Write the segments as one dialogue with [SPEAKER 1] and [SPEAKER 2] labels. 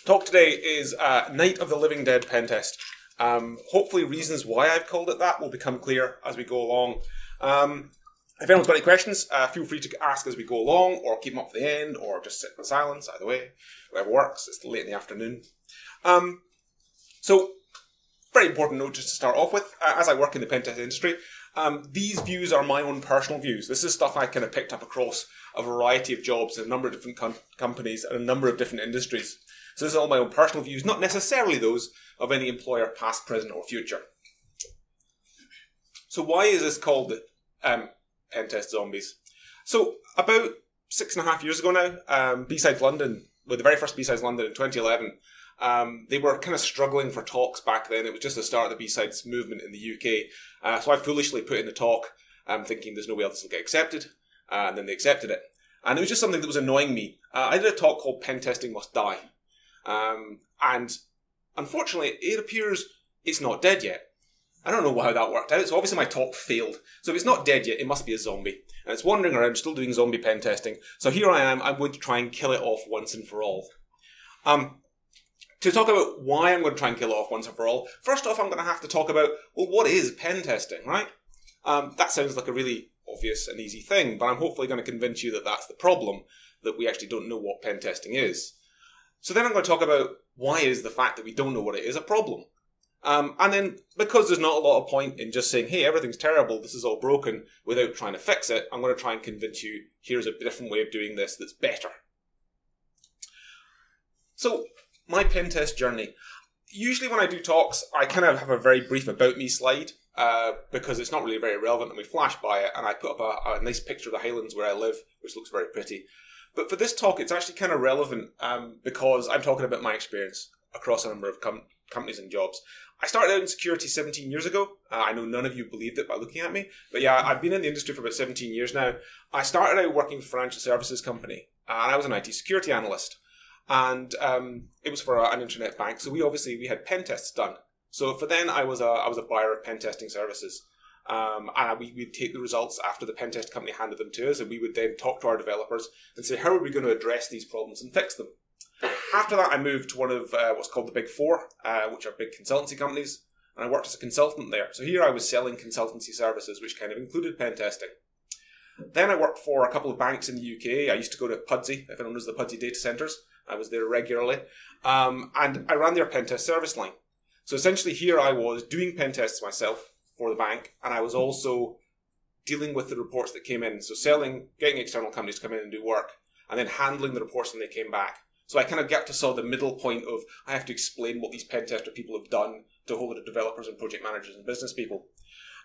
[SPEAKER 1] Talk today is Night of the Living Dead Pentest. Hopefully reasons why I've called it that will become clear as we go along. If anyone's got any questions, feel free to ask as we go along, or keep them up for the end, or just sit in silence, either way. Whatever works, it's late in the afternoon. So, very important note just to start off with. As I work in the pentest industry, these views are my own personal views. This is stuff I kind of picked up across a variety of jobs in a number of different companies and a number of different industries. So this is all my own personal views, not necessarily those of any employer, past, present, or future. So why is this called Pentest Zombies? So about 6.5 years ago now, BSides London, with the very first BSides London in 2011, they were kind of struggling for talks back then. It was just the start of the BSides movement in the UK. So I foolishly put in the talk, thinking there's no way else this will get accepted, and then they accepted it. And it was just something that was annoying me. I did a talk called Pentesting Must Die. And unfortunately, it appears it's not dead yet. I don't know how that worked out, so obviously my talk failed. So if it's not dead yet, it must be a zombie. And it's wandering around, still doing zombie pen testing. So here I am, I'm going to try and kill it off once and for all. To talk about why I'm going to try and kill it off once and for all, first off I'm going to have to talk about, well, what is pen testing, right? That sounds like a really obvious and easy thing, but I'm hopefully going to convince you that that's the problem, that we actually don't know what pen testing is. So then I'm going to talk about why is the fact that we don't know what it is a problem. And then, because there's not a lot of point in just saying, hey, everything's terrible, this is all broken, without trying to fix it, I'm going to try and convince you, here's a different way of doing this that's better. So, my pentest journey. Usually when I do talks, I kind of have a very brief about me slide, because it's not really very relevant, and we flash by it, and I put up a nice picture of the Highlands where I live, which looks very pretty. But for this talk, it's actually kind of relevant because I'm talking about my experience across a number of companies and jobs. I started out in security 17 years ago. I know none of you believed it by looking at me. But yeah, I've been in the industry for about 17 years now. I started out working for a financial services company, and I was an IT security analyst. And it was for an internet bank, so we had pen tests done. So for then, I was a buyer of pen testing services. And we'd take the results after the pen test company handed them to us, and we would then talk to our developers and say, how are we going to address these problems and fix them? After that, I moved to one of what's called the Big Four, which are big consultancy companies, and I worked as a consultant there. So here I was selling consultancy services, which kind of included pen testing. Then I worked for a couple of banks in the UK. I used to go to Pudsey, if anyone knows the Pudsey data centres. I was there regularly. And I ran their pen test service line. So essentially here I was doing pen tests myself for the bank, and I was also dealing with the reports that came in. So getting external companies to come in and do work, and then handling the reports when they came back. So I kind of got to saw the middle point of, I have to explain what these pen tester people have done to a whole lot of developers and project managers and business people.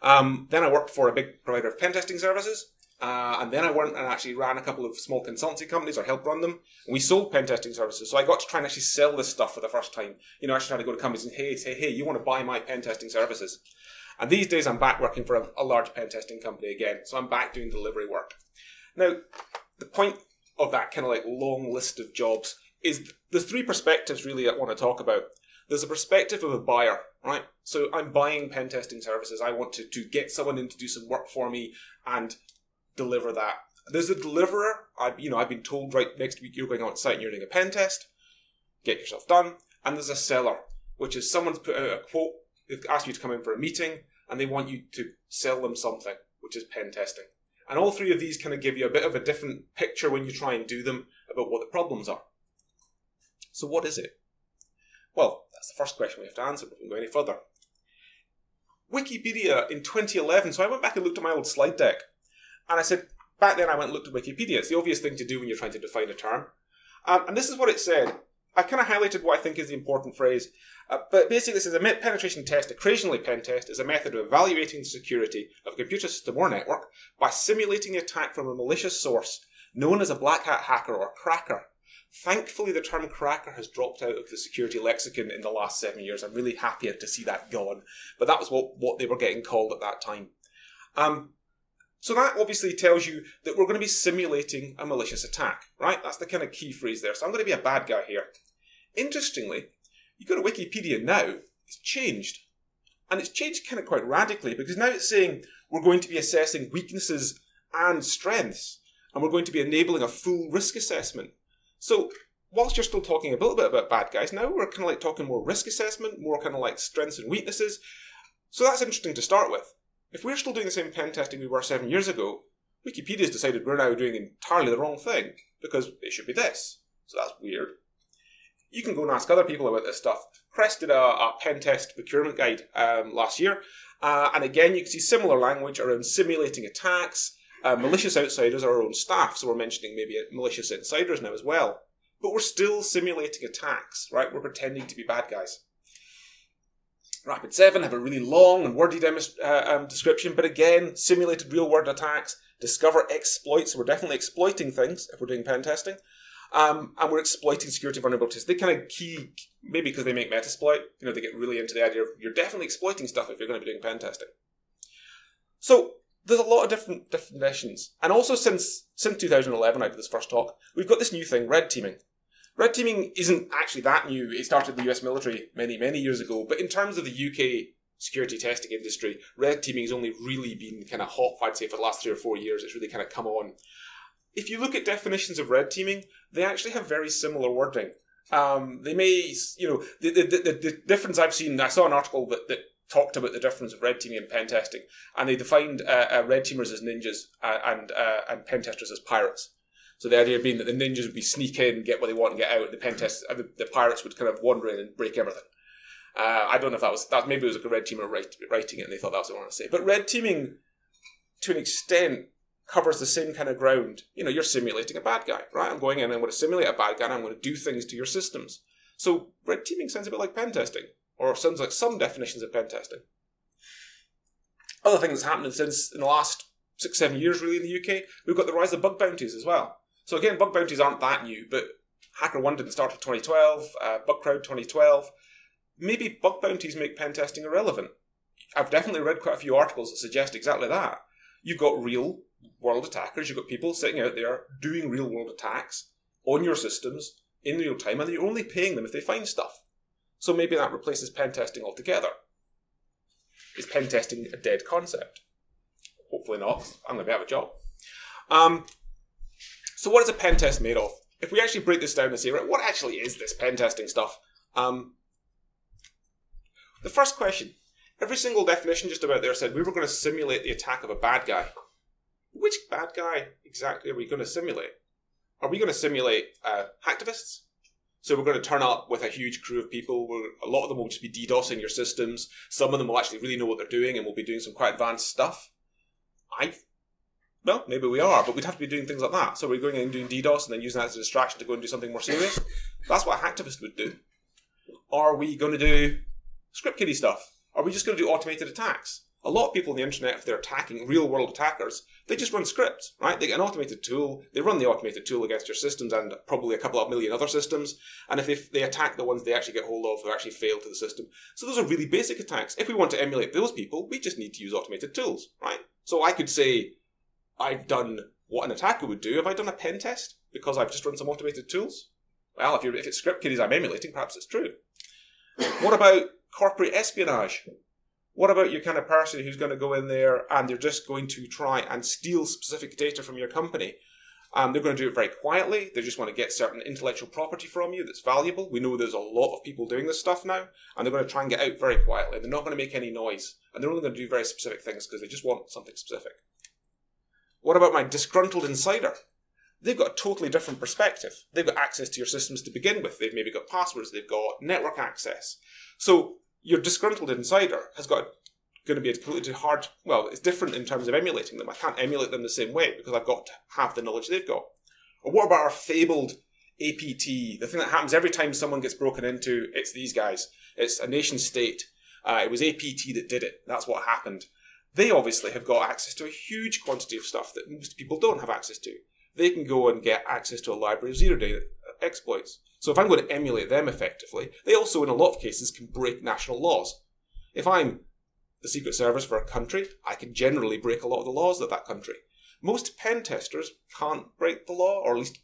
[SPEAKER 1] Then I worked for a big provider of pen testing services, and then I went and actually ran a couple of small consultancy companies, or helped run them, and we sold pen testing services. So I got to try and actually sell this stuff for the first time. You know, actually trying to go to companies and say, hey, you want to buy my pen testing services? And these days I'm back working for a large pen testing company again. So I'm back doing delivery work. Now, the point of that kind of like long list of jobs is there's three perspectives really I want to talk about. There's a perspective of a buyer, right? So I'm buying pen testing services. I want to get someone in to do some work for me and deliver that. There's a deliverer. I've been told, right, next week you're going on site and you're doing a pen test. Get yourself done. And there's a seller, which is someone's put out a quote. They've asked you to come in for a meeting, and they want you to sell them something, which is pen testing. And all three of these kind of give you a bit of a different picture when you try and do them about what the problems are. So what is it? Well, that's the first question we have to answer before we go any further. Wikipedia in 2011, so I went back and looked at my old slide deck, and I said, back then I went and looked at Wikipedia. It's the obvious thing to do when you're trying to define a term. And this is what it said. I've kind of highlighted what I think is the important phrase. But basically, this is a penetration test, occasionally pen test, is a method of evaluating the security of a computer system or network by simulating the attack from a malicious source, known as a black hat hacker or cracker. Thankfully, the term cracker has dropped out of the security lexicon in the last 7 years. I'm really happy to see that gone. But that was what they were getting called at that time. So that obviously tells you that we're going to be simulating a malicious attack, right? That's the kind of key phrase there. So I'm going to be a bad guy here. Interestingly, you go to Wikipedia now, it's changed. And it's changed kind of quite radically, because now it's saying we're going to be assessing weaknesses and strengths, and we're going to be enabling a full risk assessment. So whilst you're still talking a little bit about bad guys, now we're kind of like talking more risk assessment, more kind of like strengths and weaknesses. So that's interesting to start with. If we're still doing the same pen testing we were 7 years ago, Wikipedia's decided we're now doing entirely the wrong thing, because it should be this. So that's weird. You can go and ask other people about this stuff. CREST did a pen test procurement guide last year, and again you can see similar language around simulating attacks. Malicious outsiders are our own staff, so we're mentioning maybe malicious insiders now as well. But we're still simulating attacks, right? We're pretending to be bad guys. Rapid7 have a really long and wordy description, but again, simulated real-world attacks, discover exploits. So we're definitely exploiting things if we're doing pen testing. And we're exploiting security vulnerabilities. They kind of key, maybe because they make Metasploit, they get really into the idea of you're definitely exploiting stuff if you're going to be doing pen testing. So there's a lot of different definitions. And also since 2011, I did this first talk, we've got this new thing, red teaming. Red teaming isn't actually that new. It started in the US military many, many years ago. But in terms of the UK security testing industry, red teaming has only really been kind of hot, I'd say, for the last 3 or 4 years. It's really kind of come on. If you look at definitions of red teaming, they actually have very similar wording. They may, the difference I've seen, I saw an article that talked about the difference of red teaming and pen testing, and they defined red teamers as ninjas and pen testers as pirates. So the idea being that the ninjas would be sneak in, get what they want and get out, and the pirates would kind of wander in and break everything. I don't know if that maybe it was like a red teamer writing it and they thought that was what I wanted to say. But red teaming, to an extent, covers the same kind of ground. You're simulating a bad guy, right? I'm going in and I'm going to simulate a bad guy and I'm going to do things to your systems. So red teaming sounds a bit like pen testing, or sounds like some definitions of pen testing. Other thing that's happened since in the last 6-7 years really in the UK, we've got the rise of bug bounties as well. So again, bug bounties aren't that new, but HackerOne didn't start in 2012, BugCrowd 2012. Maybe bug bounties make pen testing irrelevant. I've definitely read quite a few articles that suggest exactly that. You've got real world attackers, you've got people sitting out there doing real world attacks on your systems in real time, and you're only paying them if they find stuff. So maybe that replaces pen testing altogether. Is pen testing a dead concept? Hopefully not. I'm going to be out of a job. So what is a pen test made of? If we actually break this down and say, right, what actually is this pen testing stuff? The first question, every single definition just about there said we were going to simulate the attack of a bad guy. Which bad guy exactly are we going to simulate? Are we going to simulate hacktivists? So we're going to turn up with a huge crew of people. A lot of them will just be DDoSing your systems. Some of them will actually really know what they're doing and will be doing some quite advanced stuff. Well, maybe we are, but we'd have to be doing things like that. So we're going in and doing DDoS and then using that as a distraction to go and do something more serious. That's what a hacktivist would do. Are we going to do script kiddie stuff? Are we just going to do automated attacks? A lot of people on the internet, if they're attacking real-world attackers, they just run scripts, right? They get an automated tool, they run the automated tool against your systems and probably a couple of million other systems, and if they attack the ones they actually get hold of, they actually fail to the system. So those are really basic attacks. If we want to emulate those people, we just need to use automated tools, right? So I could say, I've done what an attacker would do. Have I done a pen test because I've just run some automated tools? Well, if it's script kiddies I'm emulating, perhaps it's true. What about corporate espionage? What about your kind of person who's going to go in there and they're just going to try and steal specific data from your company? They're going to do it very quietly. They just want to get certain intellectual property from you that's valuable. We know there's a lot of people doing this stuff now, and they're going to try and get out very quietly. They're not going to make any noise, and they're only going to do very specific things because they just want something specific. What about my disgruntled insider? They've got a totally different perspective. They've got access to your systems to begin with. They've maybe got passwords. They've got network access. So your disgruntled insider has got going to be a completely hard, well, it's different in terms of emulating them. I can't emulate them the same way because I've got to have the knowledge they've got. Or what about our fabled APT, the thing that happens every time someone gets broken into? It's these guys. It's a nation state. It was APT that did it. That's what happened. They obviously have got access to a huge quantity of stuff that most people don't have access to. They can go and get access to a library of zero-day exploits. So if I'm going to emulate them effectively, they also, in a lot of cases, can break national laws. If I'm the Secret Service for a country, I can generally break a lot of the laws of that country. Most pen testers can't break the law, or at least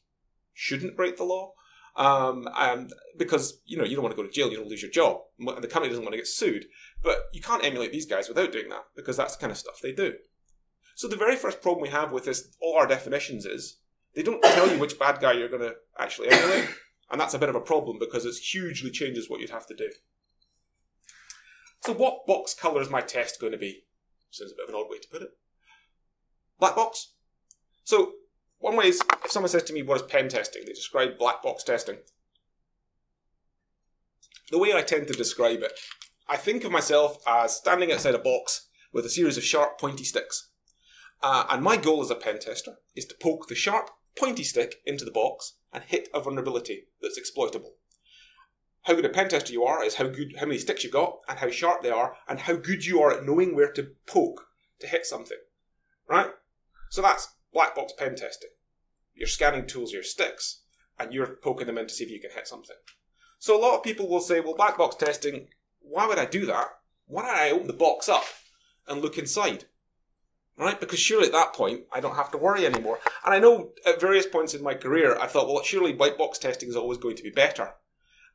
[SPEAKER 1] shouldn't break the law, because you don't want to go to jail, you don't lose your job, and the company doesn't want to get sued. But you can't emulate these guys without doing that, because that's the kind of stuff they do. So the very first problem we have with this, all our definitions is, they don't tell you which bad guy you're going to actually emulate. And that's a bit of a problem because it hugely changes what you'd have to do. So what box colour is my test going to be? Sounds a bit of an odd way to put it. Black box. So one way is, if someone says to me, what is pen testing? They describe black box testing. The way I tend to describe it, I think of myself as standing outside a box with a series of sharp, pointy sticks. And my goal as a pen tester is to poke the sharp, pointy stick into the box and hit a vulnerability that's exploitable. How good a pen tester you are is how many sticks you've got and how sharp they are and how good you are at knowing where to poke to hit something. Right? So that's black box pen testing. Your scanning tools are your sticks and you're poking them in to see if you can hit something. So a lot of people will say, well, black box testing, why would I do that? Why don't I open the box up and look inside? Right? Because surely at that point, I don't have to worry anymore. And I know at various points in my career, I thought, well, surely white box testing is always going to be better.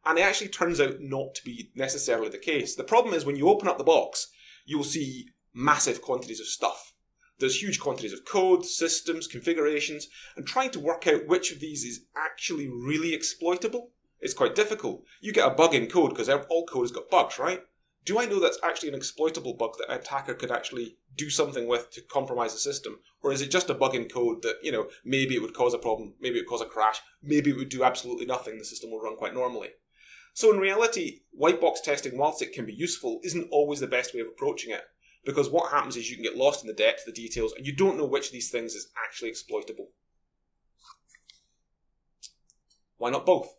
[SPEAKER 1] And it actually turns out not to be necessarily the case. The problem is when you open up the box, you'll see massive quantities of stuff. There's huge quantities of code, systems, configurations, and trying to work out which of these is actually really exploitable is quite difficult. You get a bug in code because all code has got bugs, right? Do I know that's actually an exploitable bug that an attacker could actually do something with to compromise the system? Or is it just a bug in code that, maybe it would cause a problem, maybe it would cause a crash, maybe it would do absolutely nothing, the system will run quite normally. So in reality, white box testing, whilst it can be useful, isn't always the best way of approaching it. Because what happens is you can get lost in the depth, the details, and you don't know which of these things is actually exploitable. Why not both?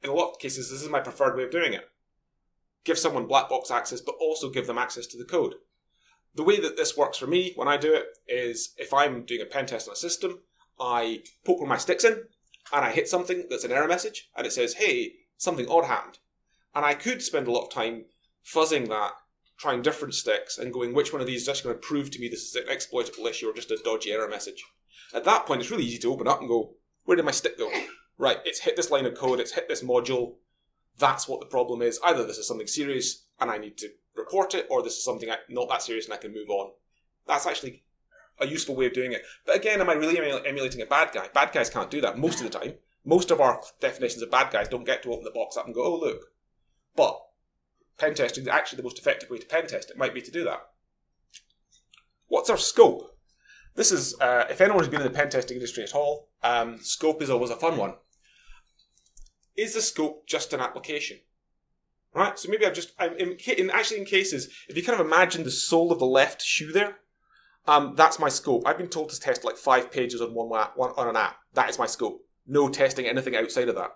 [SPEAKER 1] In a lot of cases, this is my preferred way of doing it. Give someone black box access, but also give them access to the code. The way that this works for me when I do it is if I'm doing a pen test on a system, I poke one of my sticks in, and I hit something that's an error message, and it says, hey, something odd happened. And I could spend a lot of time fuzzing that, trying different sticks, and going, which one of these is actually going to prove to me this is an exploitable issue or just a dodgy error message. At that point, it's really easy to open up and go, where did my stick go? Right, it's hit this line of code, it's hit this module. That's what the problem is. Either this is something serious and I need to report it, or this is something not that serious and I can move on. That's actually a useful way of doing it. But again, am I really emulating a bad guy? Bad guys can't do that most of the time. Most of our definitions of bad guys don't get to open the box up and go, oh, look. But pen testing is actually the most effective way to pen test. It might be to do that. What's our scope? This is, if anyone's been in the pen testing industry at all, scope is always a fun one. Is the scope just an application? Right? So maybe in cases, if you kind of imagine the sole of the left shoe there, that's my scope. I've been told to test like 5 pages on on an app. That is my scope. No testing anything outside of that.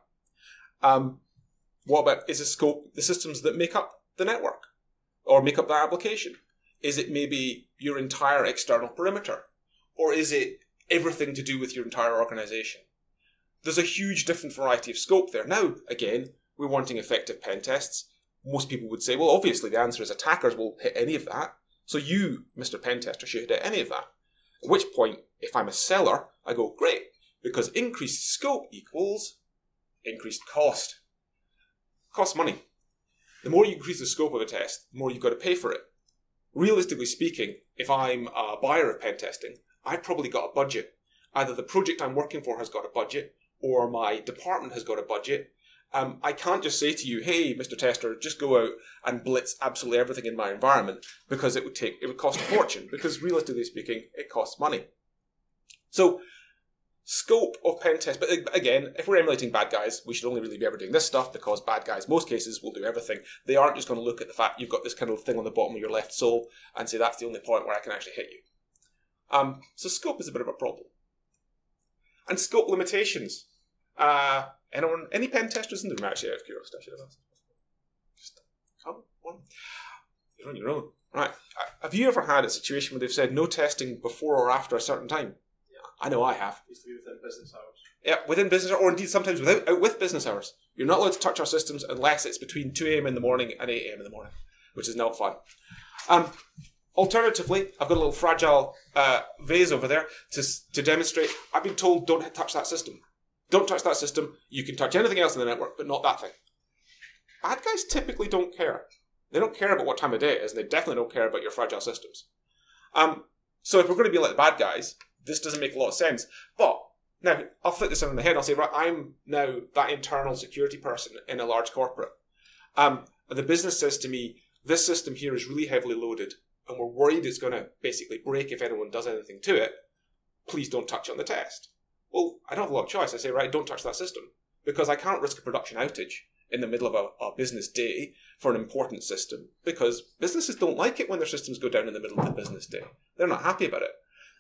[SPEAKER 1] What about, is the scope the systems that make up the network? Or make up that application? Is it maybe your entire external perimeter? Or is it everything to do with your entire organization? There's a huge different variety of scope there. Now, again, we're wanting effective pen tests. Most people would say, well, obviously the answer is attackers will hit any of that. So you, Mr. Pen Tester, should hit any of that. At which point, if I'm a seller, I go, great, because increased scope equals increased cost. Costs money. The more you increase the scope of a test, the more you've got to pay for it. Realistically speaking, if I'm a buyer of pen testing, I've probably got a budget. Either the project I'm working for has got a budget, or my department has got a budget. I can't just say to you, hey, Mr. Tester, just go out and blitz absolutely everything in my environment, because it would cost a fortune, because realistically speaking, it costs money. So, scope of pen test, but again, if we're emulating bad guys, we should only really be ever doing this stuff, because bad guys, most cases, will do everything. They aren't just going to look at the fact you've got this kind of thing on the bottom of your left sole and say that's the only point where I can actually hit you. So scope is a bit of a problem. And scope limitations. Any pen testers in the room? Actually, out of curiosity, I should have asked. Just come on. You're on your own. Right. Have you ever had a situation where they've said no testing before or after a certain time? Yeah. I know I have. It used to be within business hours. Yeah, within business hours, or indeed sometimes out with business hours. You're not allowed to touch our systems unless it's between 2 a.m. in the morning and 8 a.m. in the morning, which is not fun. Alternatively, I've got a little fragile vase over there to demonstrate. I've been told don't touch that system. Don't touch that system. You can touch anything else in the network, but not that thing. Bad guys typically don't care. They don't care about what time of day it is, and they definitely don't care about your fragile systems. So if we're going to be like the bad guys, this doesn't make a lot of sense. But Now, I'll flip this on the head and I'll say, right, I'm now that internal security person in a large corporate. The business says to me, this system here is really heavily loaded and we're worried it's going to basically break if anyone does anything to it. Please don't touch it on the test. Well, I don't have a lot of choice. I say, right, don't touch that system because I can't risk a production outage in the middle of a business day for an important system because businesses don't like it when their systems go down in the middle of the business day. They're not happy about it.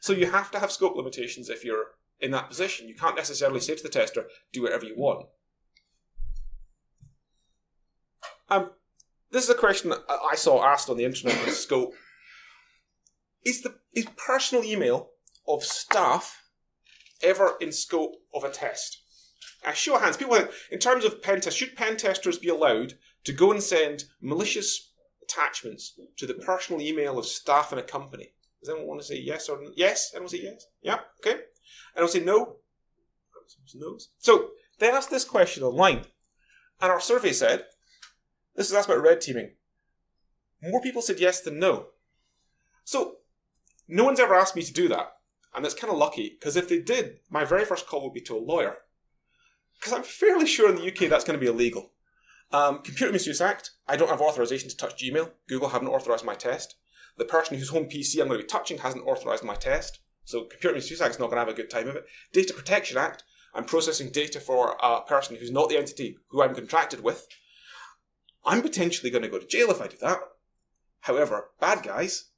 [SPEAKER 1] So you have to have scope limitations if you're in that position. You can't necessarily say to the tester, do whatever you want. This is a question that I saw asked on the internet with scope. Is personal email of staff ever in scope of a test? Show of hands. People, in terms of pen test, should pen testers be allowed to go and send malicious attachments to the personal email of staff in a company? Does anyone want to say yes or no? Yes? Anyone say yes? Yeah? Okay. Anyone say no? No. So, they asked this question online. And our survey said, this is asked about red teaming. More people said yes than no. So, no one's ever asked me to do that. And that's kind of lucky, because if they did, my very first call would be to a lawyer. Because I'm fairly sure in the UK that's going to be illegal. Computer Misuse Act, I don't have authorization to touch Gmail. Google haven't authorized my test. The person whose home PC I'm going to be touching hasn't authorized my test. So Computer Misuse Act is not going to have a good time of it. Data Protection Act, I'm processing data for a person who's not the entity who I'm contracted with. I'm potentially going to go to jail if I do that. However, bad guys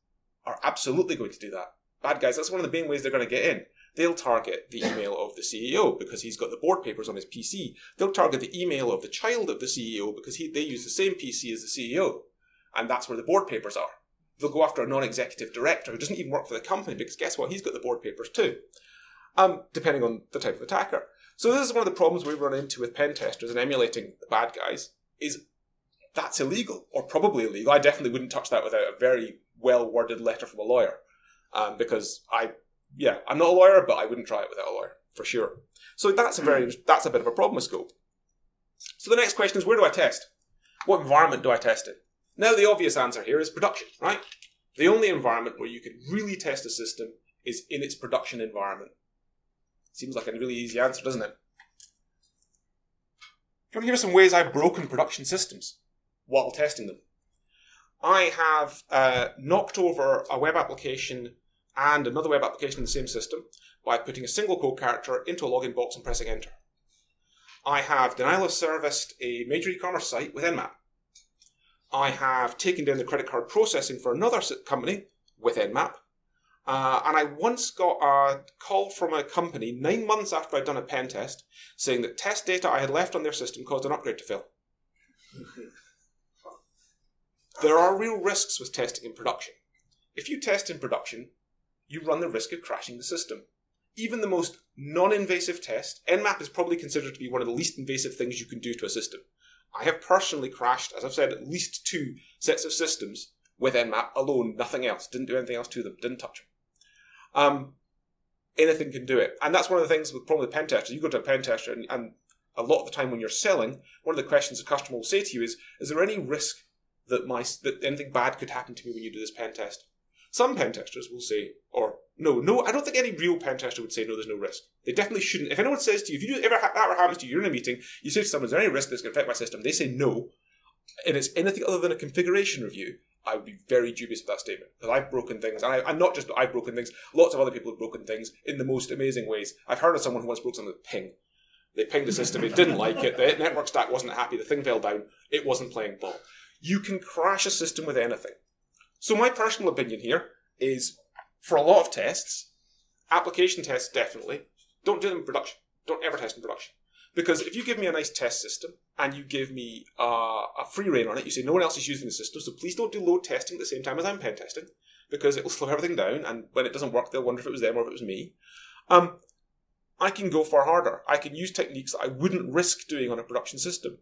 [SPEAKER 1] are absolutely going to do that. Bad guys, that's one of the main ways they're going to get in. They'll target the email of the CEO because he's got the board papers on his PC. They'll target the email of the child of the CEO because they use the same PC as the CEO. And that's where the board papers are. They'll go after a non-executive director who doesn't even work for the company because guess what? He's got the board papers too. Depending on the type of attacker. So this is one of the problems we run into with pen testers and emulating the bad guys is that's illegal or probably illegal. I definitely wouldn't touch that without a very well-worded letter from a lawyer. Because I'm not a lawyer, but I wouldn't try it without a lawyer, for sure. So that's a bit of a problem with scope. So the next question is, where do I test? What environment do I test in? Now the obvious answer here is production, right? The only environment where you can really test a system is in its production environment. Seems like a really easy answer, doesn't it? Come here are some ways I've broken production systems while testing them. I have knocked over a web application and another web application in the same system by putting a single code character into a login box and pressing enter. I have denial of serviced a major e-commerce site with Nmap. I have taken down the credit card processing for another company with Nmap. And I once got a call from a company 9 months after I'd done a pen test saying that test data I had left on their system caused an upgrade to fail. There are real risks with testing in production. If you test in production, you run the risk of crashing the system. Even the most non-invasive test, Nmap is probably considered to be one of the least invasive things you can do to a system. I have personally crashed, as I've said, at least 2 sets of systems with Nmap alone, nothing else. Didn't do anything else to them, didn't touch them. Anything can do it. And that's one of the things with probably the pen tester. You go to a pen tester and a lot of the time when you're selling, one of the questions a customer will say to you is there any risk that anything bad could happen to me when you do this pen test? Some pen testers will say, or no, I don't think any real pen tester would say no, there's no risk. They definitely shouldn't. If anyone says to you, if that ever happens to you, you're in a meeting, you say to someone, is there any risk that's going to affect my system? They say no, and it's anything other than a configuration review, I would be very dubious of that statement. Because I've broken things, and I'm not just I've broken things, lots of other people have broken things in the most amazing ways. I've heard of someone who once broke something with ping. They pinged the system, it didn't like it, the network stack wasn't happy, the thing fell down, it wasn't playing ball. You can crash a system with anything. So my personal opinion here is, for a lot of tests, application tests definitely, don't do them in production. Don't ever test in production. Because if you give me a nice test system, and you give me a free rein on it, you say no one else is using the system, so please don't do load testing at the same time as I'm pen testing, because it will slow everything down, and when it doesn't work, they'll wonder if it was them or if it was me. I can go far harder. I can use techniques that I wouldn't risk doing on a production system.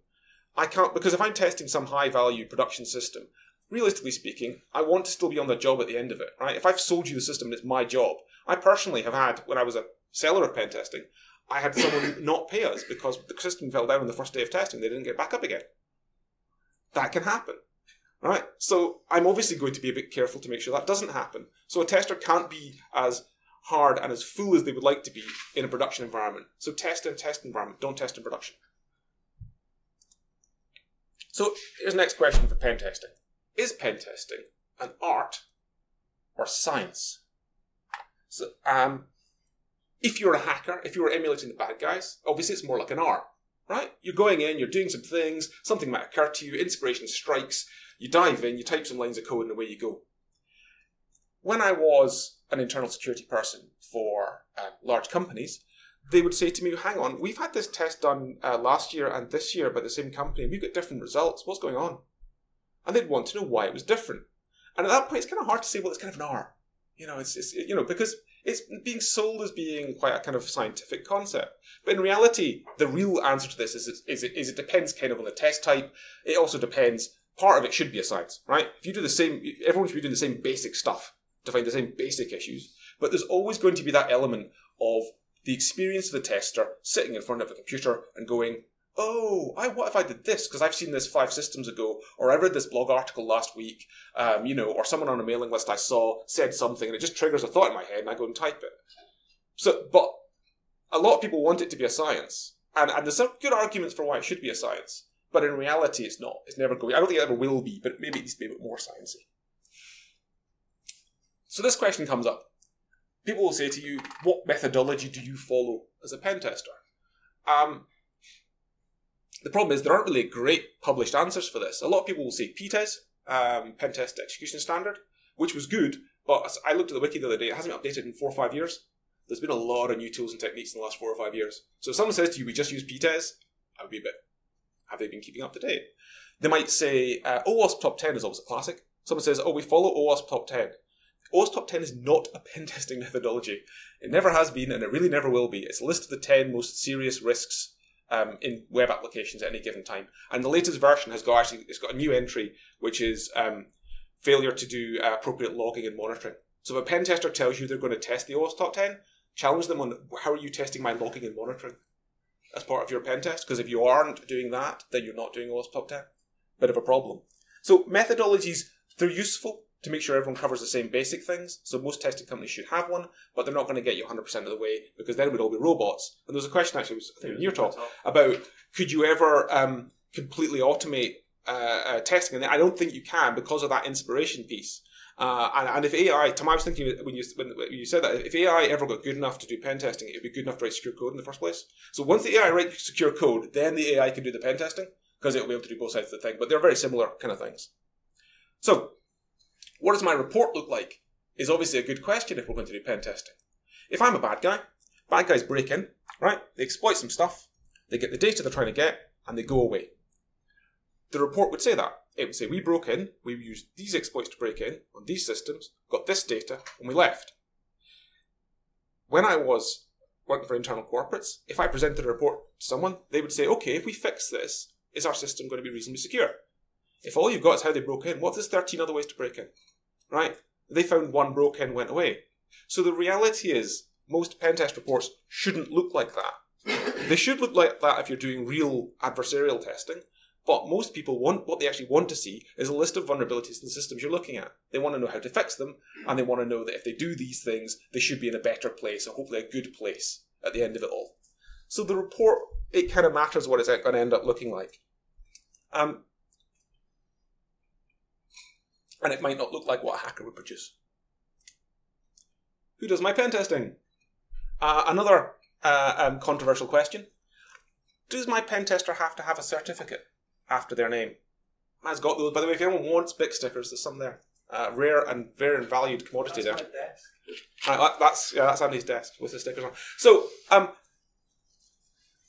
[SPEAKER 1] I can't, because if I'm testing some high-value production system, realistically speaking, I want to still be on the job at the end of it, right? If I've sold you the system and it's my job, I personally have had, when I was a seller of pen testing, I had someone not pay us because the system fell down on the first day of testing. They didn't get back up again. That can happen, right? So I'm obviously going to be a bit careful to make sure that doesn't happen. So a tester can't be as hard and as full as they would like to be in a production environment. So test in a test environment, don't test in production. So here's the next question for pen testing. Is pen testing an art or science? So, if you're a hacker, if you're emulating the bad guys, obviously it's more like an art, right? You're going in, you're doing some things, something might occur to you, inspiration strikes, you dive in, you type some lines of code, and away you go. When I was an internal security person for large companies, they would say to me, hang on, we've had this test done last year and this year by the same company, and we've got different results. What's going on? And they'd want to know why it was different. And at that point, it's kind of hard to say, well, it's kind of an art. It's because it's being sold as being quite a kind of scientific concept. But in reality, the real answer to this is it depends kind of on the test type. It also depends, part of it should be a science, right? If you do the same, everyone should be doing the same basic stuff to find the same basic issues. But there's always going to be that element of the experience of the tester sitting in front of a computer and going, oh, what if I did this? Because I've seen this 5 systems ago, or I read this blog article last week, or someone on a mailing list I saw said something, and it just triggers a thought in my head, and I go and type it. So, but a lot of people want it to be a science, and there's some good arguments for why it should be a science, but in reality it's not. It's never going. I don't think it ever will be, but maybe it needs to be a bit more sciencey. So this question comes up. People will say to you, what methodology do you follow as a pen tester? The problem is there aren't really great published answers for this. A lot of people will say PTES, Pentest Execution Standard, which was good, but I looked at the wiki the other day, it hasn't been updated in 4 or 5 years. There's been a lot of new tools and techniques in the last 4 or 5 years. So if someone says to you, we just use PTES, I would be a bit, have they been keeping up to date? They might say, OWASP Top 10 is always a classic. Someone says, oh, we follow OWASP Top 10. OWASP Top 10 is not a pen testing methodology. It never has been, and it really never will be. It's a list of the 10 most serious risks in web applications at any given time. And the latest version has got it's got a new entry, which is failure to do appropriate logging and monitoring. So if a pen tester tells you they're going to test the OWASP Top 10, challenge them on how are you testing my logging and monitoring as part of your pen test? Because if you aren't doing that, then you're not doing OWASP Top 10. Bit of a problem. So methodologies, they're useful to make sure everyone covers the same basic things. So most testing companies should have one, but they're not going to get you 100% of the way, because then we'd all be robots. And there was a question actually, I think in your talk, about could you ever completely automate testing? And I don't think you can, because of that inspiration piece. And if AI, Tom, I was thinking when you said that, if AI ever got good enough to do pen testing, it would be good enough to write secure code in the first place. So once the AI writes secure code, then the AI can do the pen testing, because it'll be able to do both sides of the thing. But they're very similar kind of things. So what does my report look like is obviously a good question if we're going to do pen testing. If I'm a bad guys break in, right? They exploit some stuff, they get the data they're trying to get, and they go away. The report would say that. It would say, we broke in, we used these exploits to break in on these systems, got this data, and we left. When I was working for internal corporates, if I presented a report to someone, they would say, okay, if we fix this, is our system going to be reasonably secure? If all you've got is how they broke in, what's this 13 other ways to break in? Right? They found one broke in, went away. So the reality is, most pen test reports shouldn't look like that. They should look like that if you're doing real adversarial testing, but most people what they actually want to see is a list of vulnerabilities in the systems you're looking at. They want to know how to fix them, and they want to know that if they do these things, they should be in a better place, or hopefully a good place at the end of it all. So the report, it kind of matters what it's going to end up looking like. And it might not look like what a hacker would produce. Who does my pen testing? Another controversial question. Does my pen tester have to have a certificate after their name? Man's got those. By the way, if anyone wants BIC stickers, there's some there. Rare and very valued commodity there. That's Andy's desk with the stickers on. So,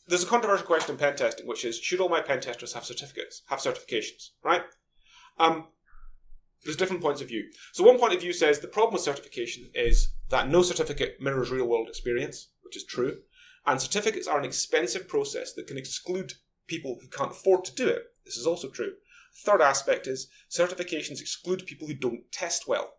[SPEAKER 1] there's a controversial question in pen testing, which is, should all my pen testers have certifications, right? There's different points of view. So one point of view says the problem with certification is that no certificate mirrors real-world experience, which is true, and certificates are an expensive process that can exclude people who can't afford to do it. This is also true. Third aspect is certifications exclude people who don't test well.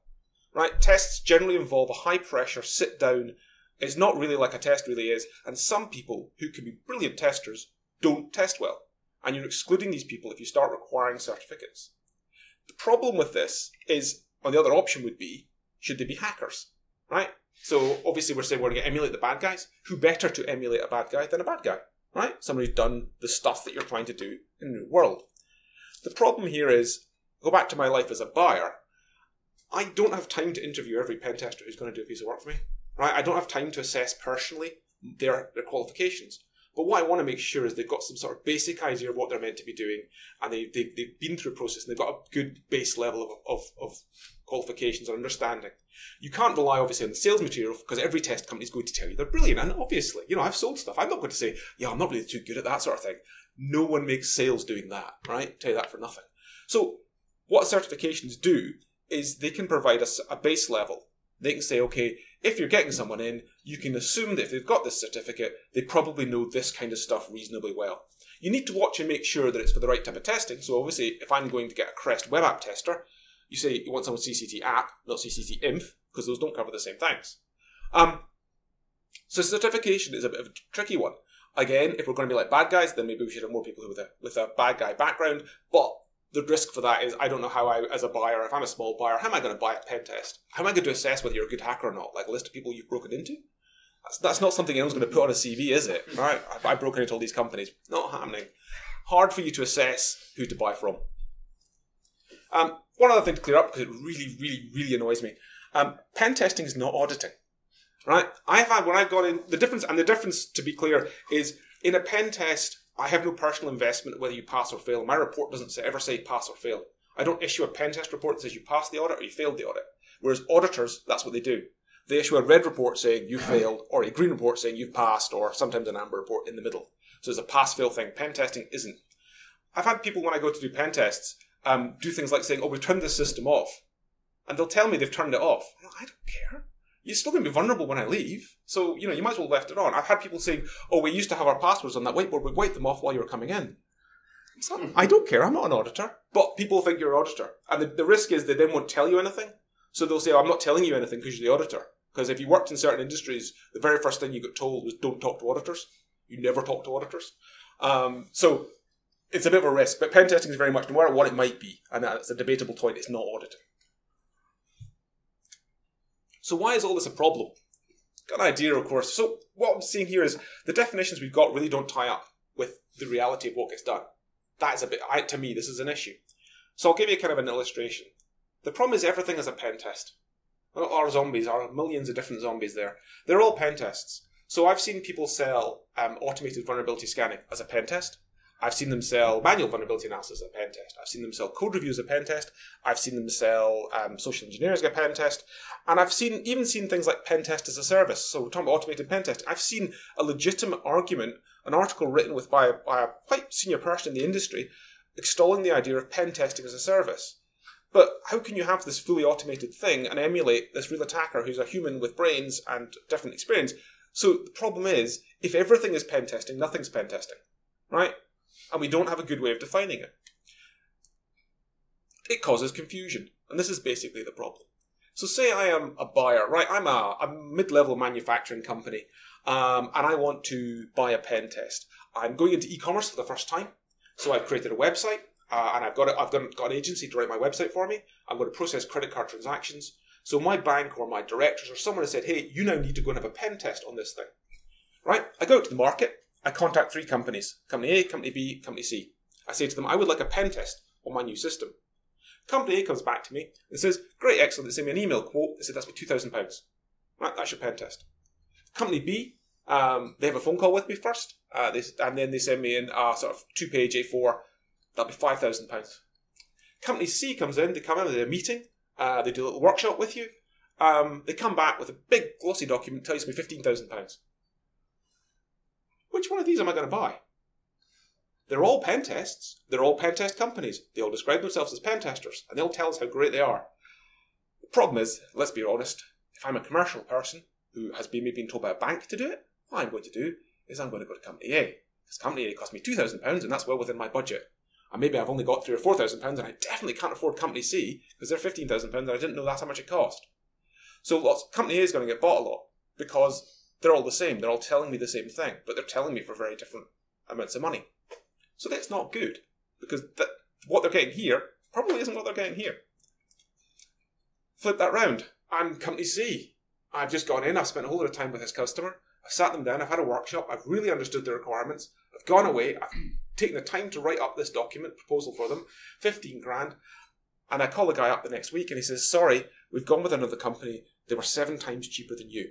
[SPEAKER 1] Right? Tests generally involve a high-pressure sit-down. It's not really like a test really is, and some people who can be brilliant testers don't test well, and you're excluding these people if you start requiring certificates. The problem with this is, on the other option would be, should they be hackers, right? So obviously we're saying we're going to emulate the bad guys. Who better to emulate a bad guy than a bad guy, right? Somebody who's done the stuff that you're trying to do in the new world. The problem here is, go back to my life as a buyer, I don't have time to interview every pen tester who's going to do a piece of work for me, right? I don't have time to assess personally their qualifications. But what I want to make sure is they've got some sort of basic idea of what they're meant to be doing, and they've been through a process, and they've got a good base level of qualifications and understanding. You can't rely, obviously, on the sales material, because every test company is going to tell you they're brilliant. And obviously, I've sold stuff. I'm not going to say, yeah, I'm not really too good at that sort of thing. No one makes sales doing that, right? I'll tell you that for nothing. So what certifications do is they can provide us a base level. They can say, okay, if you're getting someone in, you can assume that if they've got this certificate, they probably know this kind of stuff reasonably well. You need to watch and make sure that it's for the right type of testing. So obviously, if I'm going to get a CREST web app tester, you say you want someone CCT app, not CCT inf, because those don't cover the same things. So certification is a bit of a tricky one. Again, if we're going to be like bad guys, then maybe we should have more people with a bad guy background. But the risk for that is I don't know how I, as a buyer, if I'm a small buyer, how am I going to buy a pen test? How am I going to assess whether you're a good hacker or not? Like a list of people you've broken into? That's not something anyone's going to put on a CV, is it? Right? I've broken into all these companies. Not happening. Hard for you to assess who to buy from. One other thing to clear up, because it really, really, really annoys me. Pen testing is not auditing. Right? When I've gone in, the difference, to be clear, is in a pen test, I have no personal investment whether you pass or fail. My report doesn't ever say pass or fail. I don't issue a pen test report that says you passed the audit or you failed the audit. Whereas auditors, that's what they do. They issue a red report saying you failed, or a green report saying you've passed, or sometimes an amber report in the middle. So it's a pass-fail thing. Pen testing isn't. I've had people, when I go to do pen tests, do things like saying, oh, we've turned this system off. And they'll tell me they've turned it off. I don't care. You're still going to be vulnerable when I leave. So, you might as well have left it on. I've had people saying, oh, we used to have our passwords on that whiteboard. We wiped them off while you were coming in. So, I don't care. I'm not an auditor. But people think you're an auditor. And the risk is they then won't tell you anything. So they'll say, oh, I'm not telling you anything because you're the auditor. Because if you worked in certain industries, the very first thing you got told was don't talk to auditors. You never talk to auditors. So it's a bit of a risk. But pen testing is very much, no matter what it might be, and that's a debatable point, it's not auditing. So why is all this a problem? Got an idea, of course. So what I'm seeing here is the definitions we've got really don't tie up with the reality of what gets done. That is a bit, to me, this is an issue. So I'll give you kind of an illustration. The problem is everything is a pen test. Our zombies, our millions of different zombies there, they're all pen tests. So I've seen people sell automated vulnerability scanning as a pen test. I've seen them sell manual vulnerability analysis as a pen test. I've seen them sell code review as a pen test. I've seen them sell social engineering as a pen test. And I've even seen things like pen test as a service. So we're talking about automated pen testing. I've seen a legitimate argument, an article written by a quite senior person in the industry, extolling the idea of pen testing as a service. But how can you have this fully automated thing and emulate this real attacker who's a human with brains and different experience? So the problem is, if everything is pen testing, nothing's pen testing, right? And we don't have a good way of defining it. It causes confusion. And this is basically the problem. So say I am a buyer, right? I'm a mid-level manufacturing company, and I want to buy a pen test. I'm going into e-commerce for the first time. So I've created a website, and I've got an agency to write my website for me. I'm going to process credit card transactions. So my bank or my directors or someone has said, hey, you now need to go and have a pen test on this thing. Right? I go out to the market. I contact 3 companies, company A, company B, company C. I say to them, I would like a pen test on my new system. Company A comes back to me and says, great, excellent. They send me an email quote. They say, that's me £2,000. Right, that's your pen test. Company B, they have a phone call with me first, and then they send me in a sort of 2-page A4. That'll be £5,000. Company C comes in, they come in with a meeting, they do a little workshop with you. They come back with a big glossy document, tells me £15,000. Which one of these am I going to buy? They're all pen tests. They're all pen test companies. They all describe themselves as pen testers, and they'll tell us how great they are. The problem is, let's be honest, if I'm a commercial person who has maybe been told by a bank to do it, what I'm going to do is I'm going to go to Company A. Because Company A cost me £2,000, and that's well within my budget. And maybe I've only got £3,000 or £4,000, and I definitely can't afford Company C, because they're £15,000, and I didn't know that's how much it cost. So Company A is going to get bought a lot, because they're all the same. They're all telling me the same thing, but they're telling me for very different amounts of money. So that's not good, because what they're getting here probably isn't what they're getting here. Flip that round. I'm Company C. I've just gone in, I've spent a whole lot of time with this customer, I've sat them down, I've had a workshop, I've really understood the requirements, I've gone away, I've taken the time to write up this document, proposal for them, 15 grand, and I call the guy up the next week and he says, sorry, we've gone with another company, they were 7 times cheaper than you.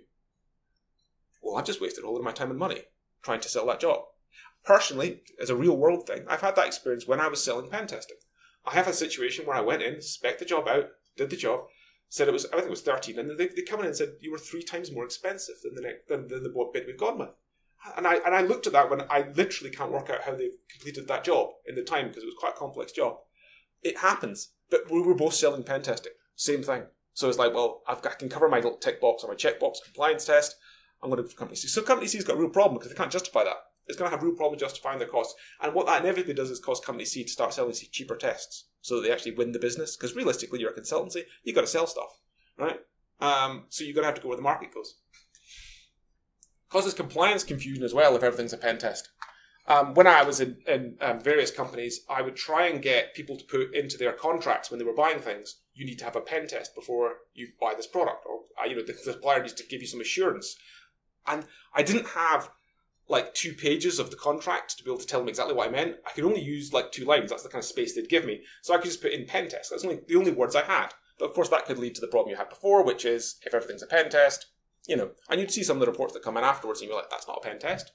[SPEAKER 1] Well, I've just wasted a whole lot of my time and money trying to sell that job. Personally, as a real world thing, I've had that experience when I was selling pen testing. I have a situation where I went in, spec'd the job out, did the job, said I think it was 13, and they come in and said, you were 3 times more expensive than the bid we've gone with. And I looked at that when I literally can't work out how they completed that job in the time, because it was quite a complex job. It happens, but we were both selling pen testing. Same thing. So it's like, well, I can cover my little tick box or my checkbox compliance test. I'm going to go for Company C. So Company C's got a real problem because they can't justify that. It's going to have real problems justifying their costs. And what that inevitably does is cause Company C to start selling cheaper tests so that they actually win the business. Because realistically, you're a consultancy, you've got to sell stuff, right? So you're going to have to go where the market goes. Causes compliance confusion as well if everything's a pen test. When I was in various companies, I would try and get people to put into their contracts when they were buying things, you need to have a pen test before you buy this product. Or, the supplier needs to give you some assurance. And I didn't have like 2 pages of the contract to be able to tell them exactly what I meant. I could only use like 2 lines. That's the kind of space they'd give me. So I could just put in pen test. That's the only words I had. But of course that could lead to the problem you had before, which is if everything's a pen test, and you'd see some of the reports that come in afterwards and you're like, that's not a pen test.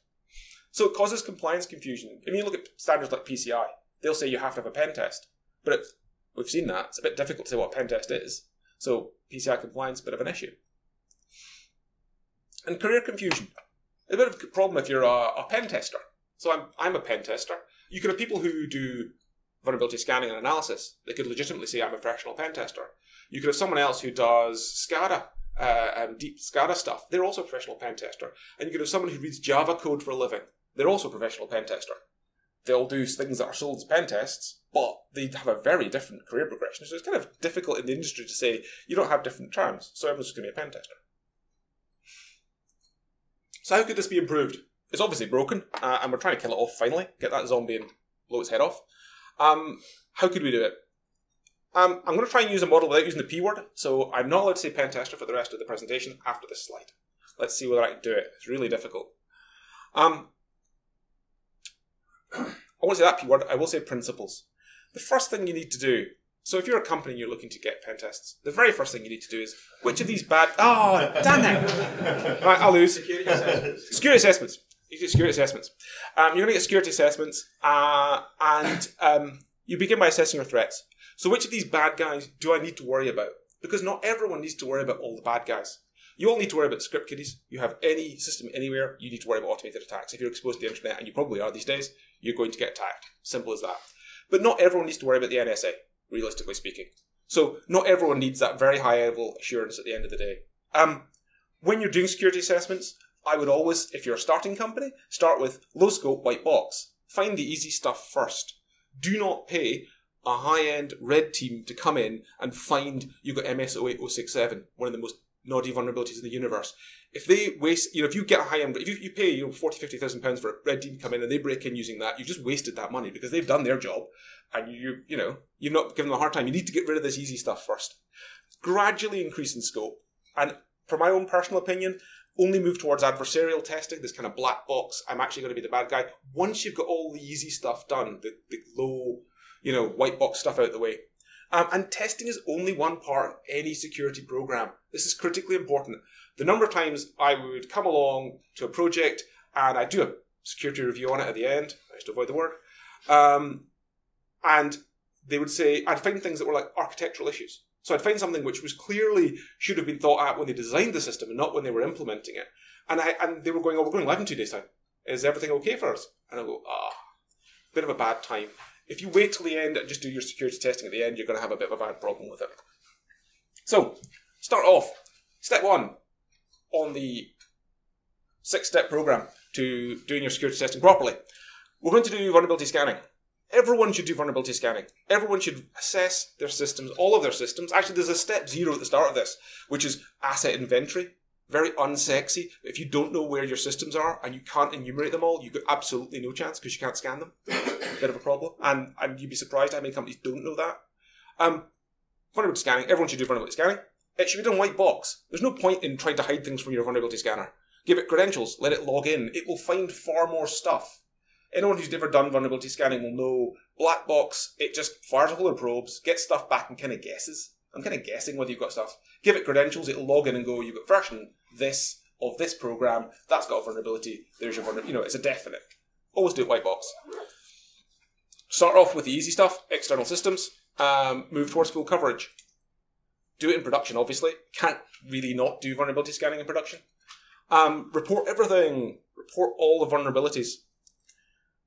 [SPEAKER 1] So it causes compliance confusion. I mean, you look at standards like PCI, they'll say you have to have a pen test. But we've seen that. It's a bit difficult to say what a pen test is. So PCI compliance is a bit of an issue. And career confusion. A bit of a problem if you're a pen tester. So I'm a pen tester. You could have people who do vulnerability scanning and analysis. They could legitimately say I'm a professional pen tester. You could have someone else who does SCADA, deep SCADA stuff. They're also a professional pen tester. And you could have someone who reads Java code for a living. They're also a professional pen tester. They'll do things that are sold as pen tests, but they have a very different career progression. So it's kind of difficult in the industry to say you don't have different terms, so everyone's just going to be a pen tester. So how could this be improved? It's obviously broken, and we're trying to kill it off finally, get that zombie and blow its head off. How could we do it? I'm going to try and use a model without using the P word, so I'm not allowed to say pen tester for the rest of the presentation after this slide. Let's see whether I can do it. It's really difficult. I won't say that P word, I will say principles. The first thing you need to do, so if you're a company and you're looking to get pen tests, the very first thing you need to do is, which of these oh, damn it! Right, I'll lose. Security assessments. You get security assessments. You're going to get security assessments, and you begin by assessing your threats. So which of these bad guys do I need to worry about? Because not everyone needs to worry about all the bad guys. You all need to worry about script kiddies. You have any system anywhere, you need to worry about automated attacks. If you're exposed to the internet, and you probably are these days, you're going to get attacked. Simple as that. But not everyone needs to worry about the NSA, realistically speaking. So not everyone needs that very high level assurance at the end of the day. When you're doing security assessments, I would always, if you're a starting company, start with low scope, white box. Find the easy stuff first. Do not pay a high-end red team to come in and find you've got MS-08067, one of the most naughty vulnerabilities in the universe. If they waste, if you get a high-end, if you pay, 40, 50,000 pounds for a red team to come in and they break in using that, you just wasted that money because they've done their job and you've not given them a hard time. You need to get rid of this easy stuff first. Gradually increase in scope. And for my own personal opinion, only move towards adversarial testing, this kind of black box, I'm actually going to be the bad guy. Once you've got all the easy stuff done, the low, white box stuff out the way. And testing is only one part of any security program. This is critically important. The number of times I would come along to a project and I'd do a security review on it at the end. I used to avoid the word. And they would say, I'd find things that were like architectural issues. So I'd find something which was clearly should have been thought at when they designed the system and not when they were implementing it. And they were going, we're going live in 2 days' time. Is everything okay for us? And I go, bit of a bad time. If you wait till the end and just do your security testing at the end, you're going to have a bit of a bad problem with it. So, start off. Step 1 on the 6-step program to doing your security testing properly. We're going to do vulnerability scanning. Everyone should do vulnerability scanning. Everyone should assess their systems, all of their systems. Actually, there's a step 0 at the start of this, which is asset inventory. Very unsexy. If you don't know where your systems are and you can't enumerate them all, you've got absolutely no chance because you can't scan them. Bit of a problem. And you'd be surprised how many companies don't know that. Vulnerability scanning. Everyone should do vulnerability scanning. It should be done white box. There's no point in trying to hide things from your vulnerability scanner. Give it credentials, let it log in. It will find far more stuff. Anyone who's ever done vulnerability scanning will know black box, it just fires a whole of probes, gets stuff back and kind of guesses. I'm kind of guessing whether you've got stuff. Give it credentials, it'll log in and go, you've got version this of this program, that's got a vulnerability, there's your vulnerability. You know, it's a definite. Always do it white box. Start off with the easy stuff, external systems, move towards full coverage. Do it in production, obviously. Can't really not do vulnerability scanning in production. Report everything. Report all the vulnerabilities.